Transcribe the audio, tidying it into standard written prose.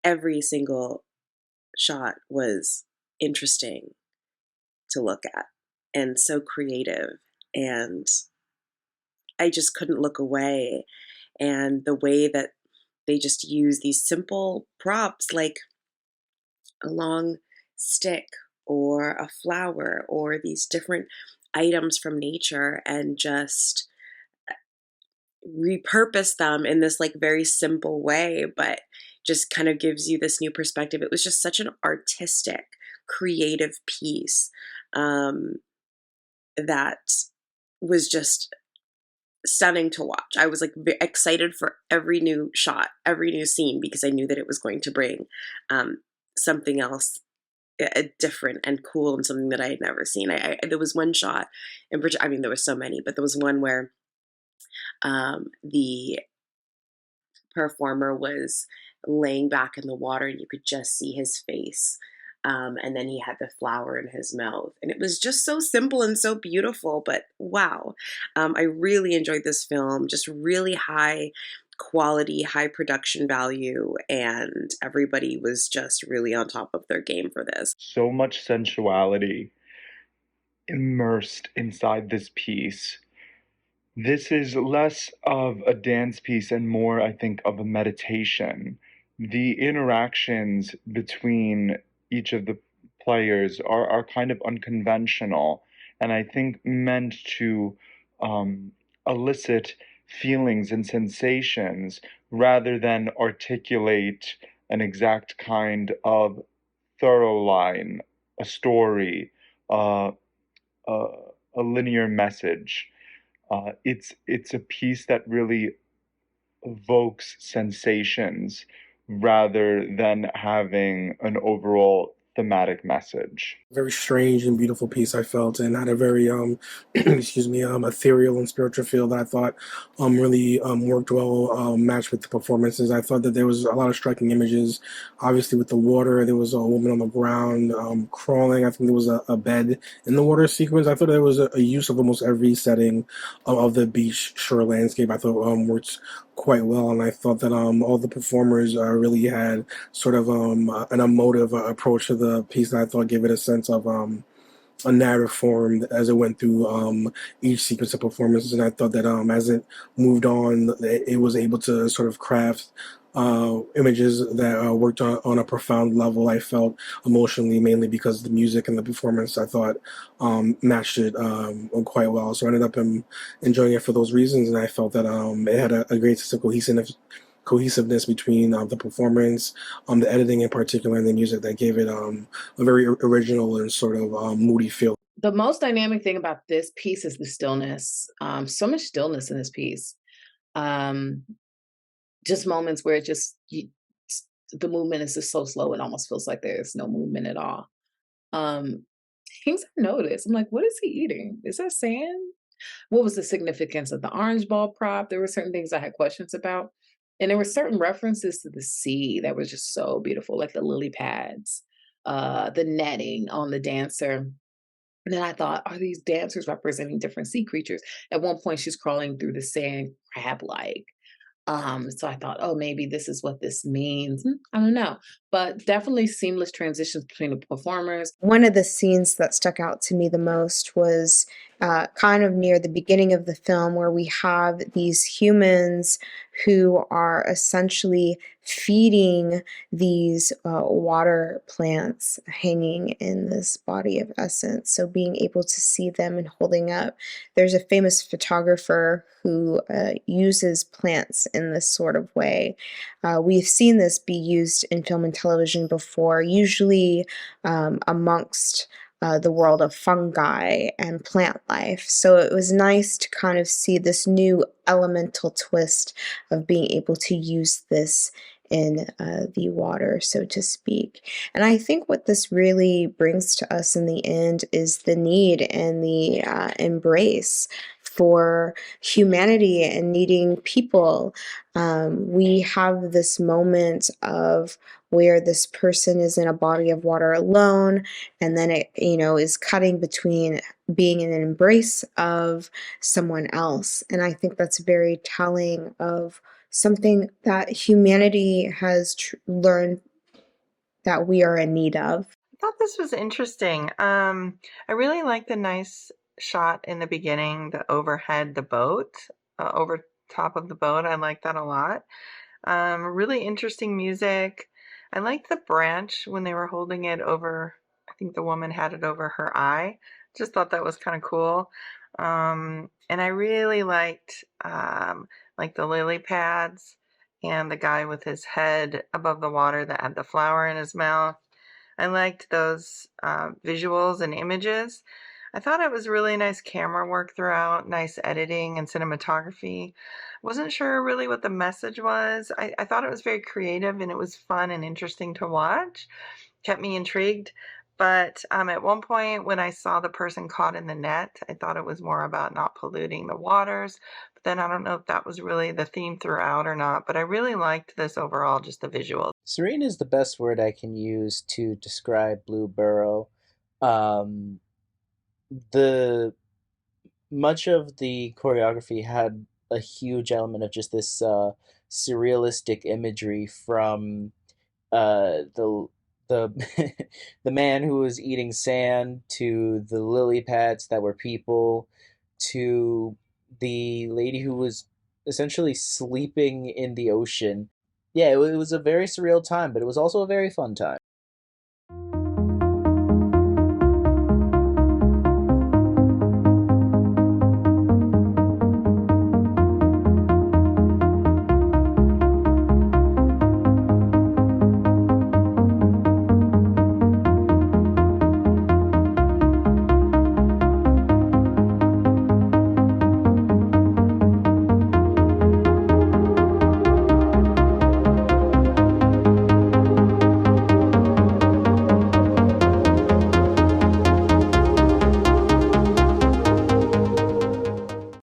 every single shot was interesting to look at and so creative. And I just couldn't look away. And the way that they just use these simple props like a long stick or a flower or these different items from nature and just repurpose them in this like very simple way, but just kind of gives you this new perspective. It was just such an artistic, creative piece um, that was just stunning to watch. I was like excited for every new shot, every new scene, because I knew that it was going to bring um, something else different and cool and something that I had never seen. There was one shot in particular. I mean, there was so many, but there was one where the performer was laying back in the water and you could just see his face. And then he had the flower in his mouth. And it was just so simple and so beautiful, but wow. I really enjoyed this film, just really high quality, high production value, and everybody was just really on top of their game for this. So much sensuality immersed inside this piece. This is less of a dance piece and more, I think, of a meditation. The interactions between each of the players are kind of unconventional, and I think meant to elicit feelings and sensations rather than articulate an exact kind of thorough line, a story, uh, a, a linear message. It's a piece that really evokes sensations rather than having an overall thematic message. Very strange and beautiful piece I felt, and had a very excuse me, ethereal and spiritual feel that I thought really worked well, matched with the performances. I thought that there was a lot of striking images. Obviously with the water, there was a woman on the ground crawling. I think there was a bed in the water sequence. I thought there was a use of almost every setting of the beach shore landscape. I thought worked quite well, and I thought that all the performers really had sort of an emotive approach to the piece that I thought gave it a sense of a narrative form as it went through each sequence of performances. And I thought that as it moved on, it was able to sort of craft images that worked on a profound level. I felt emotionally, mainly because the music and the performance I thought matched it quite well. So I ended up enjoying it for those reasons, and I felt that it had a great sense of cohesiveness between the performance, the editing in particular, and the music that gave it a very original and sort of moody feel. The most dynamic thing about this piece is the stillness. So much stillness in this piece. Um, just moments where the movement is just so slow, it almost feels like there's no movement at all. Um, things I noticed, I'm like, what is he eating? Is that sand? What was the significance of the orange ball prop? There were certain things I had questions about. And there were certain references to the sea that was just so beautiful, like the lily pads, the netting on the dancer. And then I thought, are these dancers representing different sea creatures? At one point, she's crawling through the sand crab like. So I thought, oh, maybe this is what this means. I don't know. But definitely seamless transitions between the performers. One of the scenes that stuck out to me the most was kind of near the beginning of the film, where we have these humans who are essentially feeding these water plants hanging in this body of essence. So being able to see them and holding up. There's a famous photographer who uses plants in this sort of way. We've seen this be used in film and television before, usually amongst the world of fungi and plant life. So it was nice to kind of see this new elemental twist of being able to use this in the water, so to speak. And I think what this really brings to us in the end is the need and the embrace for humanity and needing people. We have this moment of where this person is in a body of water alone, and then it, is cutting between being in an embrace of someone else. And I think that's very telling of something that humanity has learned that we are in need of. I thought this was interesting. I really like the nice shot in the beginning, the overhead, the boat, over top of the boat. I like that a lot. Really interesting music. I liked the branch when they were holding it over. I think the woman had it over her eye. Just thought that was kind of cool. And I really liked like the lily pads and the guy with his head above the water that had the flower in his mouth. I liked those visuals and images. I thought it was really nice camera work throughout, nice editing and cinematography. Wasn't sure really what the message was. I thought it was very creative and it was fun and interesting to watch. Kept me intrigued. But at one point, when I saw the person caught in the net, I thought it was more about not polluting the waters. But then I don't know if that was really the theme throughout or not. But I really liked this overall, just the visual. Serene is the best word I can use to describe Blue Burrow. Um, the much of the choreography had a huge element of just this surrealistic imagery from the the man who was eating sand to the lily pads that were people to the lady who was essentially sleeping in the ocean. Yeah, it was a very surreal time, but it was also a very fun time.